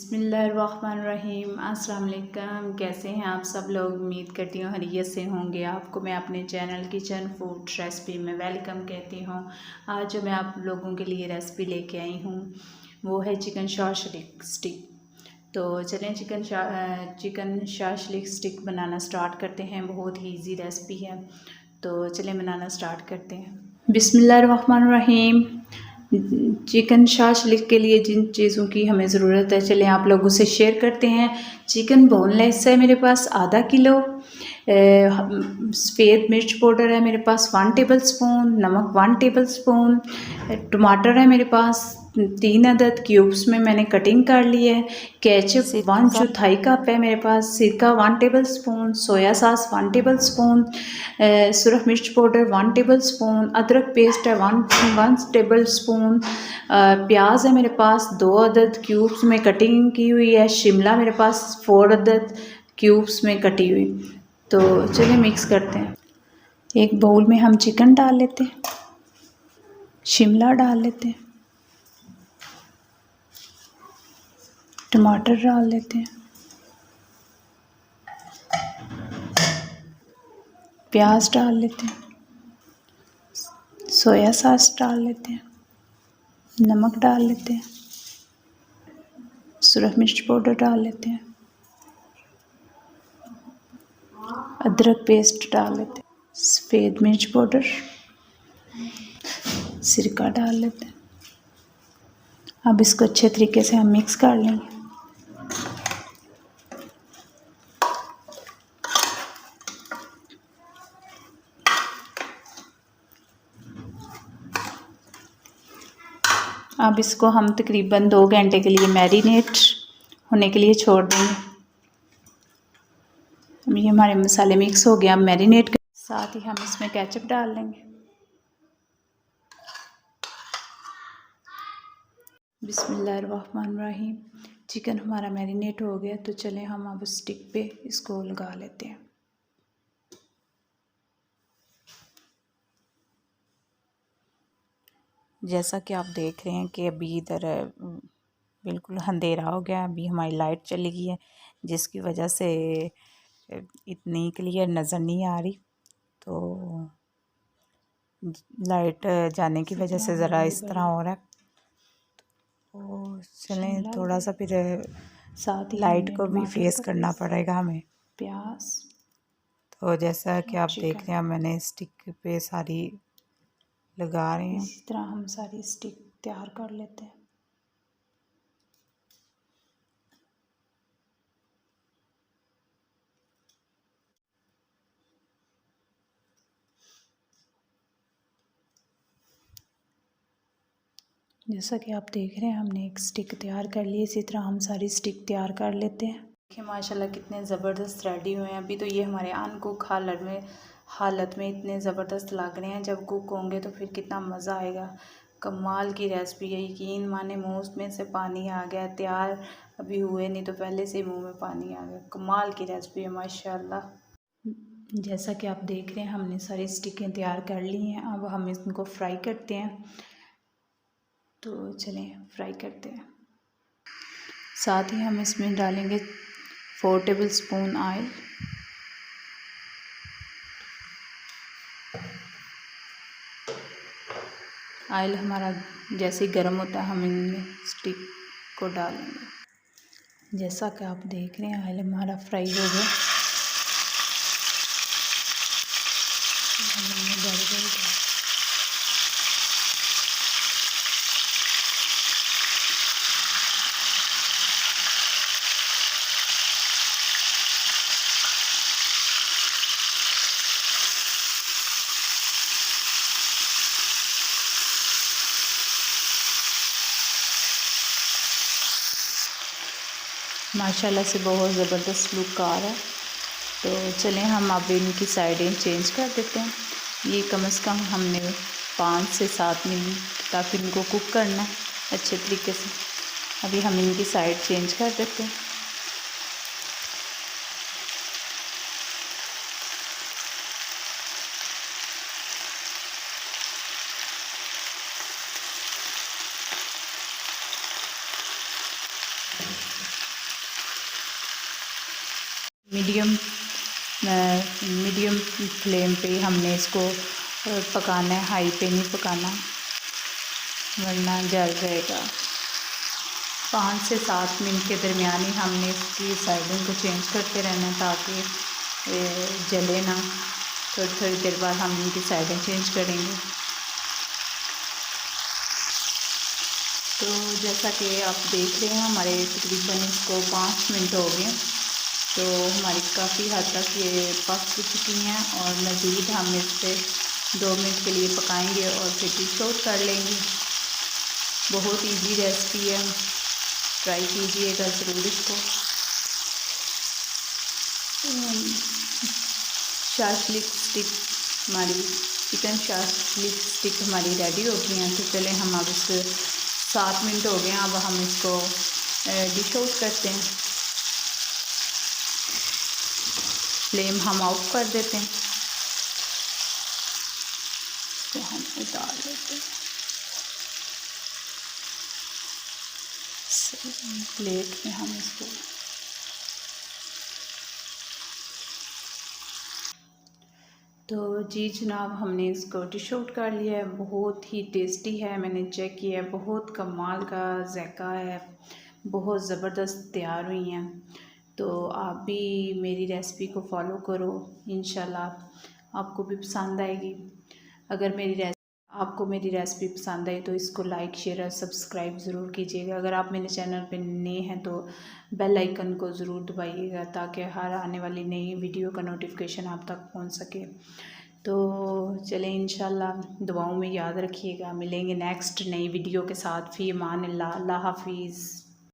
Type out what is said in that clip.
बिस्मिल्लाहिर्रहमानिर्रहीम। अस्सलाम वालेकुम। कैसे हैं आप सब लोग? उम्मीद करती हूँ खैरियत से होंगे। आपको मैं अपने चैनल किचन फूड रेसिपी में वेलकम कहती हूँ। आज जो मैं आप लोगों के लिए रेसिपी लेके आई हूँ वो है चिकन शाशलिक स्टिक। तो चलें चिकन शाशलिक स्टिक बनाना स्टार्ट करते हैं। बहुत ही ईजी रेसिपी है, तो चलें बनाना स्टार्ट करते हैं। बिस्मिल्लाहिर्रहमानिर्रहीम। चिकन शाशलिक के लिए जिन चीज़ों की हमें ज़रूरत है चलें आप लोगों से शेयर करते हैं। चिकन बोनलेस है मेरे पास आधा किलो। सफ़ेद मिर्च पाउडर है मेरे पास 1 टेबल स्पून। नमक 1 टेबल स्पून। टमाटर है मेरे पास 3 अदद क्यूब्स में मैंने कटिंग कर ली है। केचप 1/4 कप है मेरे पास। सिरका 1 tablespoon. Soya sauce 1 tablespoon. सुरख मिर्च पाउडर 1 टेबल स्पून। अदरक पेस्ट है 1 टेबल स्पून। प्याज है मेरे पास 2 अदद क्यूब्स में कटिंग की हुई है। शिमला मेरे पास 4 अदद क्यूब्स में कटी हुई। तो चलिए मिक्स करते हैं। एक बाउल में हम चिकन डाल लेते हैं, शिमला डाल लेते हैं, टमाटर डाल लेते हैं, प्याज डाल लेते हैं, सोया सॉस डाल लेते हैं, नमक डाल लेते हैं, सुरख मिर्च पाउडर डाल लेते हैं, अदरक पेस्ट डाल लेते हैं, सफ़ेद मिर्च पाउडर, सिरका डाल लेते हैं। अब इसको अच्छे तरीके से हम मिक्स कर लेंगे। अब इसको हम तकरीबन 2 घंटे के लिए मैरिनेट होने के लिए छोड़ देंगे। अब ये हमारे मसाले मिक्स हो गया। अब मैरिनेट के साथ ही हम इसमें केचप डाल लेंगे। बिस्मिल्लाहिर्रहमानिर्रहीम। चिकन हमारा मैरिनेट हो गया, तो चलें हम अब स्टिक पे इसको लगा लेते हैं। जैसा कि आप देख रहे हैं कि अभी इधर बिल्कुल अंधेरा हो गया। अभी हमारी लाइट चली गई है, जिसकी वजह से इतनी क्लियर नज़र नहीं आ रही। तो लाइट जाने की वजह से ज़रा इस तरह हो रहा है। तो चलें थोड़ा सा फिर साथ लाइट को भी फेस करना पड़ेगा हमें। प्याज, तो जैसा कि आप देख रहे हैं मैंने स्टिक पे सारी लगा रहे हैं। इसी तरह हम सारी स्टिक तैयार कर लेते हैं। जैसा कि आप देख रहे हैं हमने एक स्टिक तैयार कर ली। इसी तरह हम सारी स्टिक तैयार कर लेते हैं। देखिए माशाल्लाह कितने ज़बरदस्त रेडी हुए हैं। अभी तो ये हमारे अनकुक हालत में इतने ज़बरदस्त लग रहे हैं। जब कुक होंगे तो फिर कितना मज़ा आएगा। कमाल की रेसिपी है, यकीन माने मुँह में से पानी आ गया। तैयार अभी हुए नहीं तो पहले से ही मुँह में पानी आ गया। कमाल की रेसिपी है माशाल्लाह। जैसा कि आप देख रहे हैं हमने सारी स्टिकें तैयार कर ली हैं। अब हम इनको फ्राई करते हैं। तो चलें फ्राई करते हैं। साथ ही हम इसमें डालेंगे 4 टेबल स्पून ऑयल। ऑयल हमारा जैसे ही गर्म होता है हम इनमें स्टिक को डालेंगे। जैसा कि आप देख रहे हैं ऑयल हमारा फ्राई हो गया। माशाल्लाह से बहुत ज़बरदस्त लुक आ रहा है। तो चलें हम अब इनकी साइडें चेंज कर देते हैं। ये कम से कम हमने 5 से 7 मिनट तक इनको कुक करना है अच्छे तरीके से। अभी हम इनकी साइड चेंज कर देते हैं। मीडियम फ्लेम पे हमने इसको पकाना है, हाई पे नहीं पकाना वरना जल जाएगा। 5 से 7 मिनट के दरमियान ही हमने इसकी साइडिंग को चेंज करते रहना ताकि जले ना। थोड़ी थोड़ी देर बाद हम इनकी साइडें चेंज करेंगे। तो जैसा कि आप देख रहे हैं हमारे तकरीबन इसको 5 मिनट हो गए, तो हमारी काफ़ी हद तक ये पक चुकी हैं और मज़ीद हम इस पर 2 मिनट के लिए पकाएंगे और फिर डिश आउट कर लेंगे। बहुत इजी रेसिपी है, ट्राई कीजिएगा ज़रूर इसको। शाशलिक स्टिक हमारी चिकन शाशलिक स्टिक हमारी रेडी हो गई हैं। तो चलें हम अब इस 7 मिनट हो गए हैं, अब हम इसको डिश आउट करते हैं। फ्लेम हम ऑफ कर देते हैं, तो हम उतार लेते हैं प्लेट में। हम इसको तो जी जनाब हमने इसको डिश आउट कर लिया है। बहुत ही टेस्टी है, मैंने चेक किया है, बहुत कमाल का जायका है, बहुत ज़बरदस्त तैयार हुई हैं। तो आप भी मेरी रेसिपी को फॉलो करो, इंशाल्लाह आपको भी पसंद आएगी। अगर आपको मेरी रेसिपी पसंद आई तो इसको लाइक शेयर और सब्सक्राइब ज़रूर कीजिएगा। अगर आप मेरे चैनल पे नए हैं तो बेल आइकन को ज़रूर दबाइएगा ताकि हर आने वाली नई वीडियो का नोटिफिकेशन आप तक पहुंच सके। तो चलें इंशाल्लाह दुआओं में याद रखिएगा। मिलेंगे नेक्स्ट नई वीडियो के साथ। फ़ी अमान अल्लाह, अल्लाह हाफिज़।